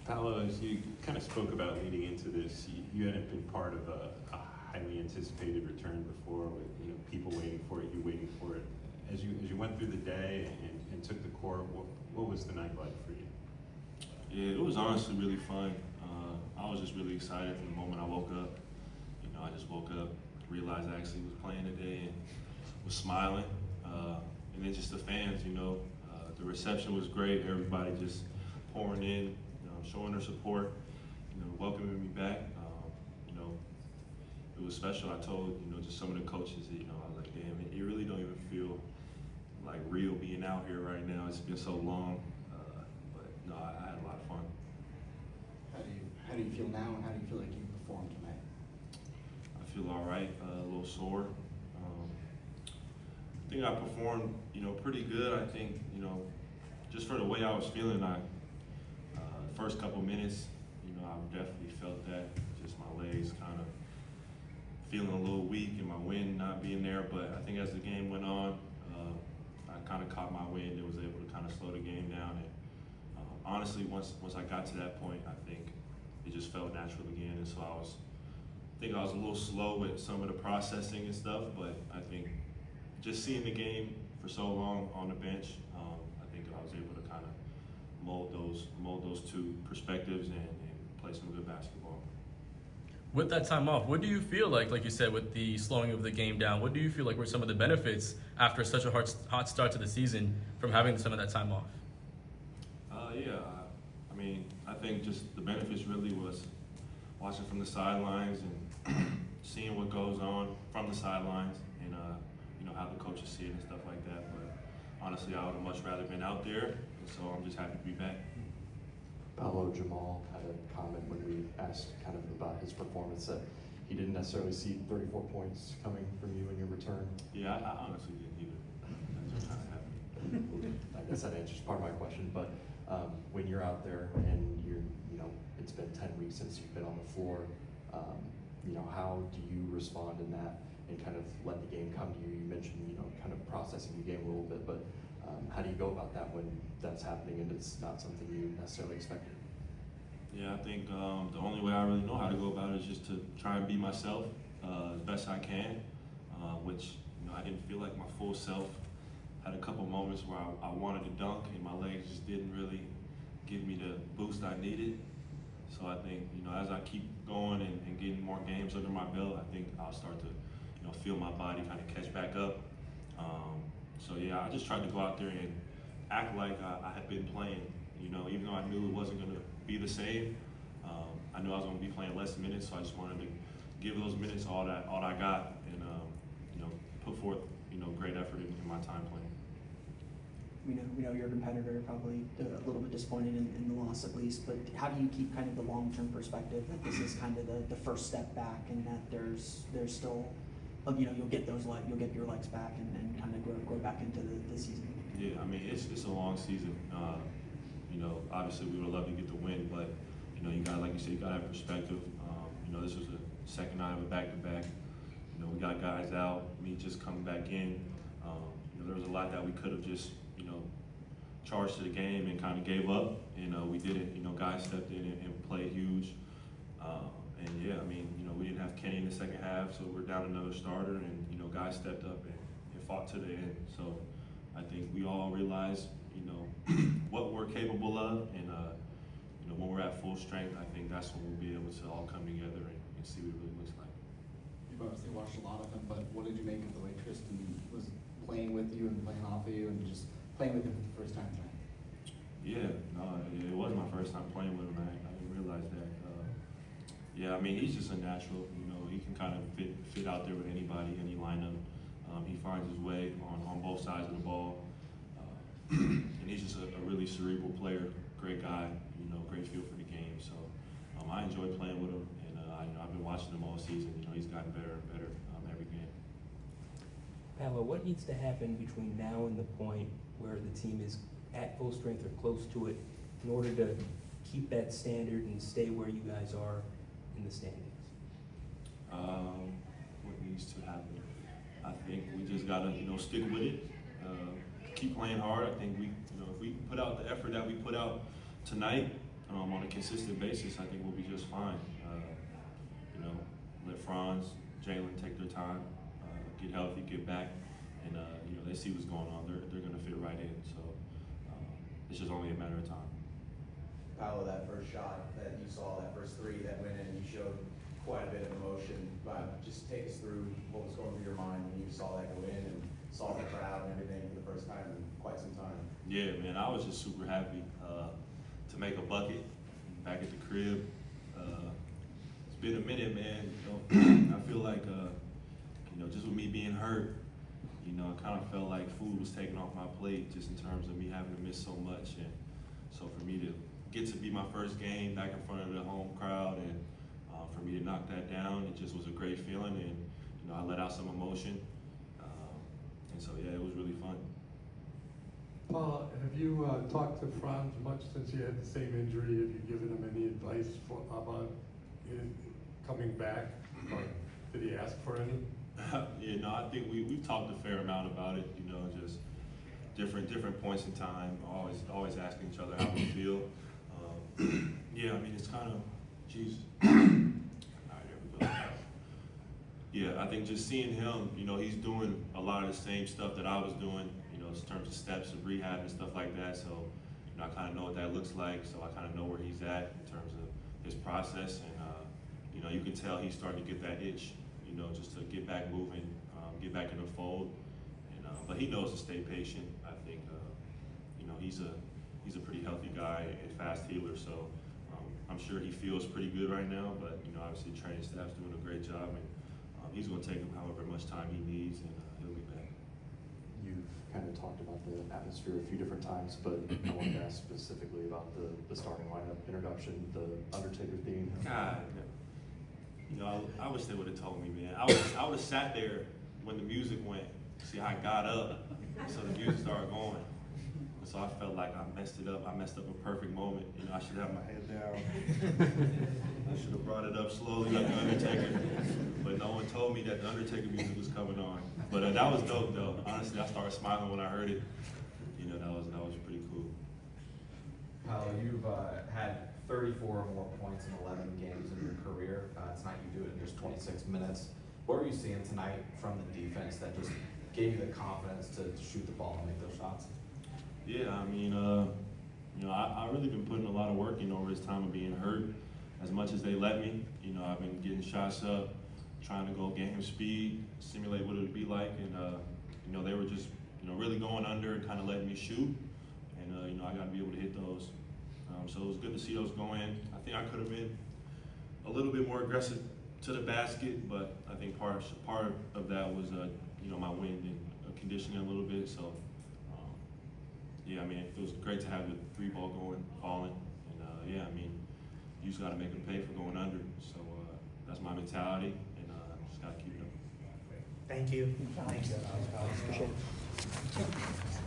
Paolo, as you kind of spoke about leading into this, you hadn't been part of a highly anticipated return before, with people waiting for it, you waiting for it. As you went through the day and took the court, what was the night like for you? Yeah, it was honestly really fun. I was just really excited from the moment I woke up. I just woke up, realized I actually was playing today, and was smiling. And then just the fans, the reception was great. Everybody just pouring in, showing their support, welcoming me back. It was special. I told, just some of the coaches, I was like, damn, it really don't even feel like real being out here right now. It's been so long. But no, I had a lot of fun. How do you feel now, and how do you feel like you performed tonight? I feel all right, a little sore. I think I performed, pretty good. I think, just for the way I was feeling, first couple minutes, I definitely felt that, just my legs kind of feeling a little weak and my wind not being there. But I think as the game went on, I kind of caught my wind and was able to kind of slow the game down. And honestly, once I got to that point, I think it just felt natural again. And so I think I was a little slow with some of the processing and stuff, but I think just seeing the game for so long on the bench, I think I was able to kind of mold those two perspectives and play some good basketball. With that time off, what do you feel like you said, with the slowing of the game down, what do you feel like were some of the benefits after such a hot start to the season from having some of that time off? I think just the benefits really was watching from the sidelines and seeing what goes on from the sidelines and how the coaches see it and stuff like that. But honestly, I would have much rather been out there, and so I'm just happy to be back. Paolo, Jamal had a comment when we asked kind of about his performance that he didn't necessarily see 34 points coming from you in your return. Yeah, I honestly didn't either. That just kind of happened. I guess that answers part of my question, but when you're out there and it's been 10 weeks since you've been on the floor, how do you respond in that and kind of let the game come to you? You mentioned, kind of processing the game a little bit, but how do you go about that when that's happening and it's not something you necessarily expected? Yeah, I think the only way I really know how to go about it is just to try and be myself as best I can, which I didn't feel like my full self. Had a couple moments where I wanted to dunk and my legs just didn't really give me the boost I needed. So I think, as I keep going and getting more games under my belt, I think I'll start to, feel my body kind of catch back up. So yeah, I just tried to go out there and act like I had been playing, even though I knew it wasn't going to be the same. I knew I was going to be playing less minutes, so I just wanted to give those minutes all I got and, put forth, great effort in my time playing. We know you're a competitor, probably a little bit disappointed in the loss at least, but how do you keep kind of the long-term perspective that this is kind of the first step back and that there's still, you'll get your legs back and kind of grow back into the season? Yeah, it's a long season. Obviously we would love to get the win, but you got, like you said, you got to have perspective. This was the second night of a back-to-back. We got guys out, me just coming back in. There was a lot that we could have just, charged to the game and kind of gave up, and we didn't. Guys stepped in and played huge. And yeah, we didn't have Kenny in the second half, so we're down another starter, and guys stepped up and fought to the end. So I think we all realize, what we're capable of, and when we're at full strength, I think that's when we'll be able to all come together and see what it really looks like. You've obviously watched a lot of him, but what did you make of the way Tristan was playing with you and playing off of you and just playing with him for the first time tonight? Yeah, no, it wasn't my first time playing with him. I didn't realize that. He's just a natural. He can kind of fit out there with anybody, any lineup. He finds his way on both sides of the ball. And he's just a really cerebral player, great guy, great feel for the game. So I enjoy playing with him, and I've been watching him all season. He's gotten better and better every game. Paolo, what needs to happen between now and the point where the team is at full strength or close to it in order to keep that standard and stay where you guys are in the standings? What needs to happen? I think we just gotta, stick with it. Keep playing hard. I think if we put out the effort that we put out tonight, on a consistent basis, I think we'll be just fine. You know, let Franz, Jalen take their time, get healthy, get back, and you know, they see what's going on. They're going to fit right in. So it's just only a matter of time. Paolo, that first shot that you saw, that first three that went in, you showed quite a bit of emotion. But just take us through what was going through your mind when you saw that go in and saw the crowd and everything for the first time in quite some time. Yeah, man, I was just super happy to make a bucket back at the crib. It's been a minute, man. You know, I feel like, you know, just with me being hurt, you know, I kind of felt like food was taken off my plate just in terms of me having to miss so much. And so for me to get to be my first game back in front of the home crowd and for me to knock that down, it just was a great feeling. And, you know, I let out some emotion. And so, yeah, it was really fun. Paul, have you talked to Franz much since you had the same injury? Have you given him any advice about coming back? Or did he ask for any? Yeah, no, I think we've talked a fair amount about it, you know, just different points in time, always asking each other how we feel. Yeah, I mean, it's kind of, geez. All right, there we go. Yeah, I think just seeing him, you know, he's doing a lot of the same stuff that I was doing, you know, in terms of steps of rehab and stuff like that. So, you know, I kind of know what that looks like. So I kind of know where he's at in terms of his process. And, you know, you can tell he's starting to get that itch, you know, just to get back moving, get back in the fold. And, but he knows to stay patient. I think, you know, he's a pretty healthy guy and fast healer. So I'm sure he feels pretty good right now. But, you know, obviously the training staff's doing a great job. And he's going to take him however much time he needs, and he'll be back. You've kind of talked about the atmosphere a few different times, but I wanted to ask specifically about the starting lineup introduction, the Undertaker theme. God, you know, I wish they would have told me, man. I would have sat there when the music went. See, I got up, so the music started going. And so I felt like I messed it up. I messed up a perfect moment. You know, I should have my head down. I should have brought it up slowly like the Undertaker. But no one told me that the Undertaker music was coming on. But that was dope, though. Honestly, I started smiling when I heard it. You know, that was pretty cool. Paolo, you've had 34 or more points in 11 games in your career. Tonight you do it in just 26 minutes. What were you seeing tonight from the defense that just gave you the confidence to shoot the ball and make those shots? Yeah, I mean, you know, I really been putting a lot of work in over this time of being hurt. As much as they let me, you know, I've been getting shots up, trying to go game speed, simulate what it would be like, and you know, they were just, you know, really going under and kind of letting me shoot, and you know, I got to be able to hit those. So it was good to see those go in. I think I could have been a little bit more aggressive to the basket, but I think part of that was, you know, my wind and conditioning a little bit. So yeah, I mean, it was great to have the three ball going, falling, and yeah, I mean, you just got to make them pay for going under. So that's my mentality, and just got to keep it up. Thank you. Thanks. Appreciate it.